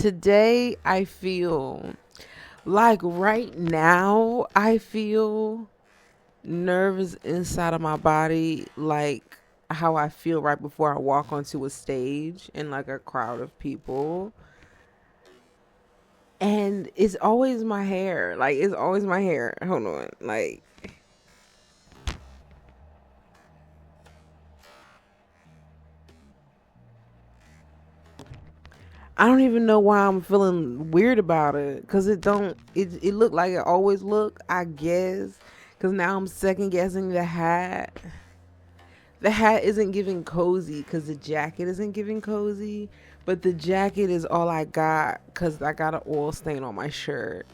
today I feel like right now I feel nerves inside of my body, like how I feel right before I walk onto a stage in like a crowd of people. And it's always my hair. Like, it's always my hair. Hold on. Like, I don't even know why I'm feeling weird about it. Cause it looked like it always look, I guess. Cause now I'm second guessing the hat. The hat isn't giving cozy because the jacket isn't giving cozy. But the jacket is all I got because I got an oil stain on my shirt.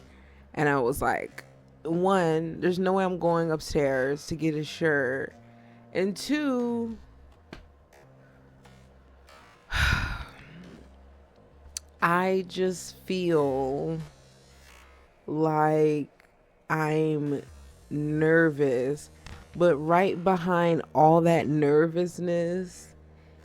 And I was like, one, there's no way I'm going upstairs to get a shirt. And two, I just feel like I'm nervous. But right behind all that nervousness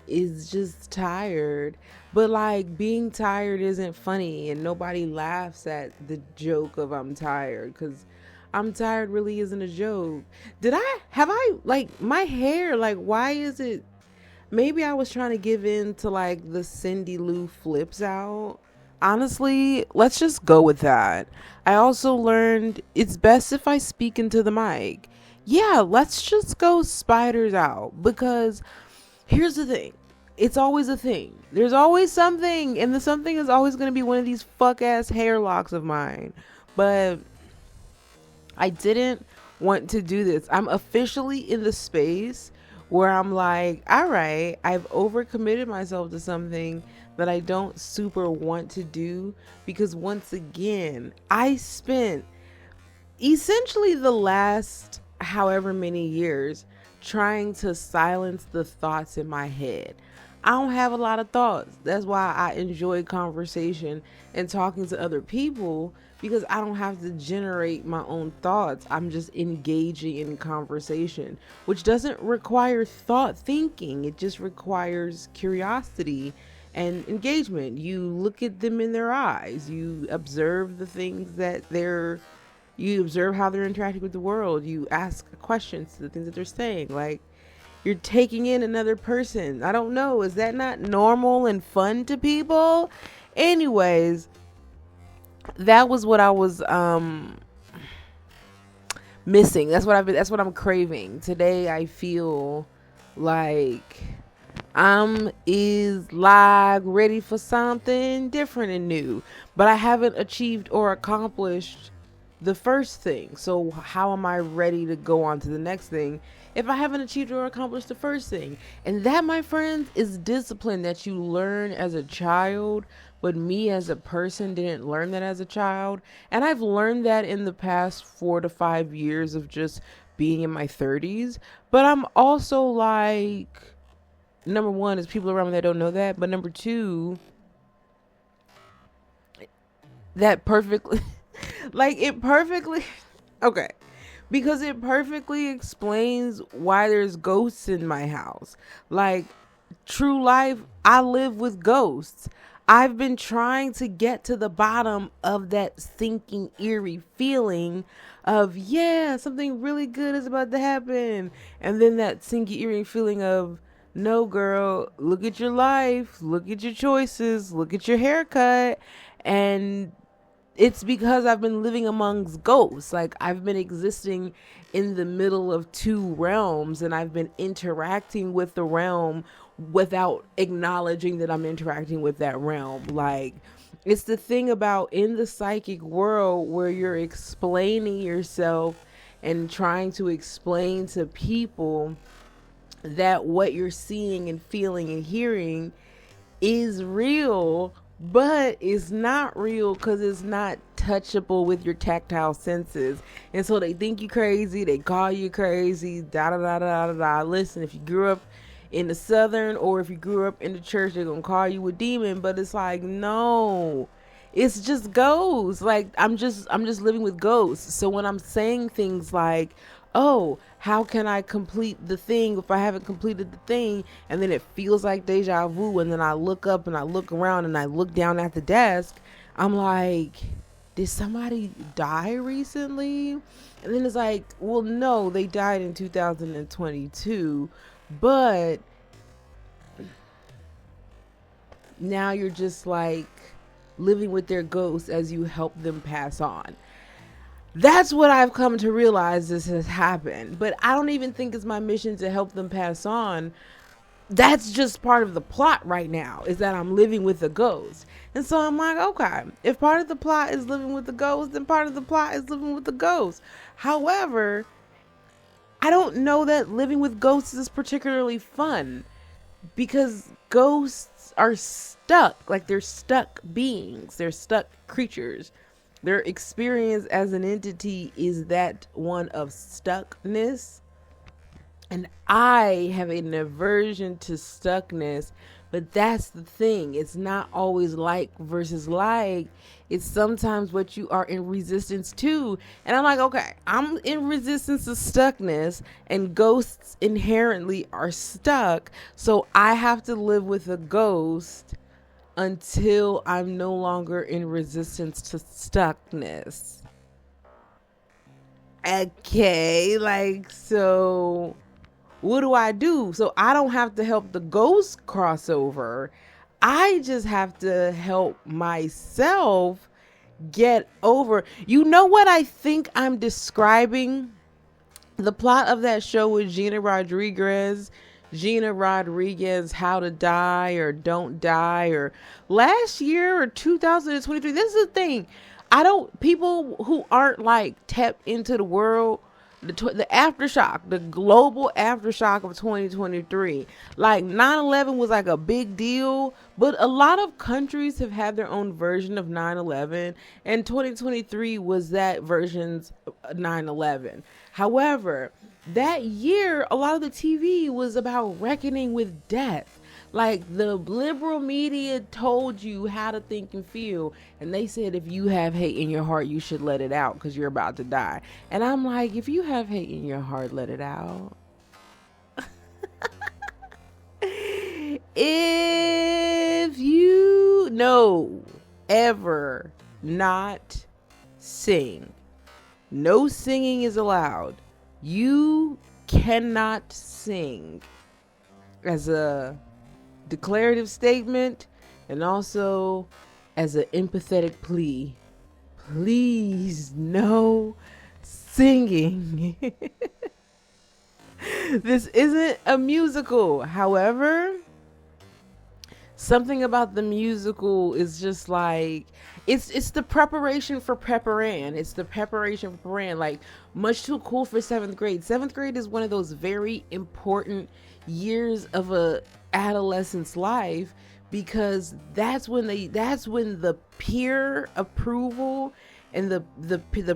is just tired. But like being tired isn't funny and nobody laughs at the joke of I'm tired because I'm tired really isn't a joke. Have I like my hair, like why is it, maybe I was trying to give in to like the Cindy Lou flips out. Honestly, let's just go with that. I also learned it's best if I speak into the mic. Yeah, let's just go spiders out because here's the thing. It's always a thing. There's always something, and the something is always going to be one of these fuck ass hair locks of mine. But I didn't want to do this. I'm officially in the space where I'm like, all right, I've overcommitted myself to something that I don't super want to do because once again, I spent essentially the last however many years trying to silence the thoughts in my head. I don't have a lot of thoughts. That's why I enjoy conversation and talking to other people because I don't have to generate my own thoughts. I'm just engaging in conversation, which doesn't require thought thinking. It just requires curiosity and engagement. You look at them in their eyes. You observe the things that you observe how they're interacting with the world. You ask questions to the things that they're saying. Like, you're taking in another person. I don't know. Is that not normal and fun to people? Anyways, that was what I was missing. That's what I'm craving. Today I feel like I'm is like ready for something different and new. But I haven't achieved or accomplished the first thing. So how am I ready to go on to the next thing if I haven't achieved or accomplished the first thing? And that, my friends, is discipline that you learn as a child, but me as a person didn't learn that as a child. And I've learned that in the past 4 to 5 years of just being in my 30s. But I'm also like, number one is people around me that don't know that, but number two, that perfectly like it perfectly okay, because it perfectly explains why there's ghosts in my house. Like, true life, I live with ghosts. I've been trying to get to the bottom of that sinking eerie feeling of, yeah, something really good is about to happen, and then that sinky eerie feeling of, no girl, look at your life, look at your choices, look at your haircut. And it's because I've been living amongst ghosts. Like, I've been existing in the middle of two realms and I've been interacting with the realm without acknowledging that I'm interacting with that realm. Like, it's the thing about in the psychic world where you're explaining yourself and trying to explain to people that what you're seeing and feeling and hearing is real, but it's not real because it's not touchable with your tactile senses. And so they think you crazy, they call you crazy, da da da da da da. Listen, if you grew up in the southern or if you grew up in the church, they're gonna call you a demon, but it's like, no, it's just ghosts. Like, I'm just living with ghosts. So when I'm saying things like, oh, how can I complete the thing if I haven't completed the thing? And then it feels like deja vu. And then I look up and I look around and I look down at the desk. I'm like, did somebody die recently? And then it's like, well, no, they died in 2022. But now you're just like living with their ghosts as you help them pass on. That's what I've come to realize this has happened. But I don't even think it's my mission to help them pass on. That's just part of the plot right now, is that I'm living with a ghost. And so I'm like, okay, if part of the plot is living with the ghost, then part of the plot is living with the ghost. However, I don't know that living with ghosts is particularly fun, because ghosts are stuck. Like, they're stuck beings, they're stuck creatures. Their experience as an entity is that one of stuckness. And I have an aversion to stuckness, but that's the thing. It's not always like versus like. It's sometimes what you are in resistance to. And I'm like, okay, I'm in resistance to stuckness, and ghosts inherently are stuck. So I have to live with a ghost until I'm no longer in resistance to stuckness. Okay, like, so what do? So I don't have to help the ghost crossover. I just have to help myself get over. You know what I think I'm describing? The plot of that show with Gina Rodriguez, How to Die or Don't Die, or last year or 2023. This is the thing. People who aren't like tapped into the world, the aftershock, the global aftershock of 2023. Like 9/11 was like a big deal, but a lot of countries have had their own version of 9/11, and 2023 was that version's 9/11. However, that year, a lot of the TV was about reckoning with death. Like, the liberal media told you how to think and feel, and they said if you have hate in your heart, you should let it out because you're about to die. And I'm like, if you have hate in your heart, let it out. If you know, ever not sing, no singing is allowed. You cannot sing, as a declarative statement and also as an empathetic plea. Please, no singing. This isn't a musical. However, something about the musical is just like, it's the preparation for Pepperan. It's the preparation for Pepperan. Like, much too cool for 7th grade. 7th grade is one of those very important years of a adolescent's life, because that's when the peer approval and the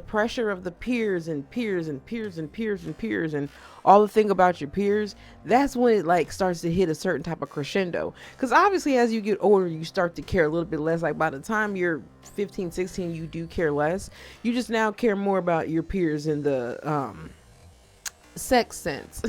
pressure of the peers and all the thing about your peers, that's when it like starts to hit a certain type of crescendo. Because obviously as you get older, you start to care a little bit less. Like, by the time you're 15, 16, you do care less. You just now care more about your peers in the sex sense.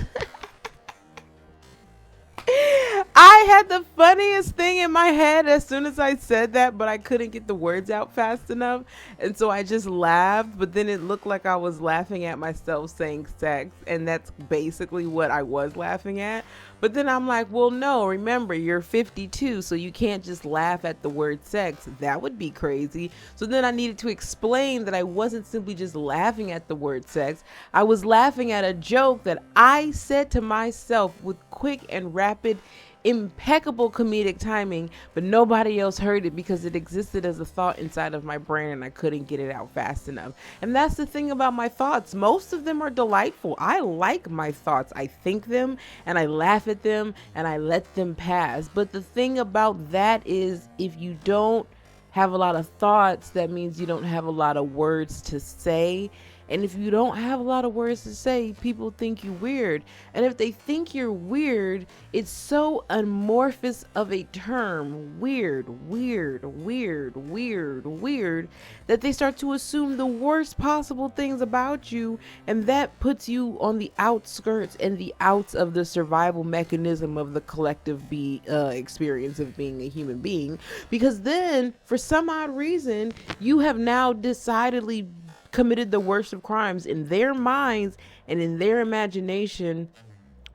I had the funniest thing in my head as soon as I said that, but I couldn't get the words out fast enough. And so I just laughed, but then it looked like I was laughing at myself saying sex. And that's basically what I was laughing at. But then I'm like, well, no, remember, you're 52, so you can't just laugh at the word sex. That would be crazy. So then I needed to explain that I wasn't simply just laughing at the word sex. I was laughing at a joke that I said to myself with quick and rapid, impeccable comedic timing, but nobody else heard it because it existed as a thought inside of my brain and I couldn't get it out fast enough. And that's the thing about my thoughts. Most of them are delightful. I like my thoughts. I think them and I laugh at them and I let them pass. But the thing about that is, if you don't have a lot of thoughts, that means you don't have a lot of words to say. And if you don't have a lot of words to say, people think you weird. And if they think you're weird, it's so amorphous of a term, weird, that they start to assume the worst possible things about you. And that puts you on the outskirts and the outs of the survival mechanism of the collective experience of being a human being. Because then, for some odd reason, you have now decidedly committed the worst of crimes in their minds and in their imagination,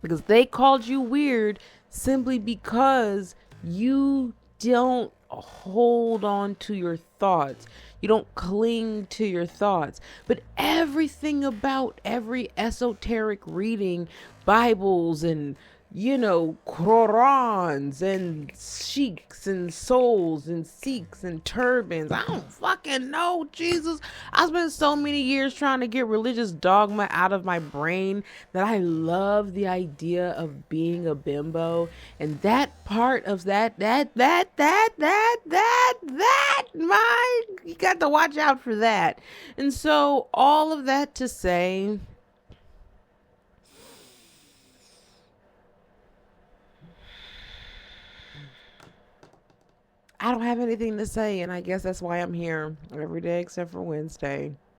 because they called you weird simply because you don't hold on to your thoughts. You don't cling to your thoughts. But everything about every esoteric reading, Bibles and Qurans and sheiks and souls and Sikhs and turbans. I don't fucking know, Jesus. I spent so many years trying to get religious dogma out of my brain that I love the idea of being a bimbo. And that part of you got to watch out for that. And so, all of that to say, I don't have anything to say, and I guess that's why I'm here every day except for Wednesday.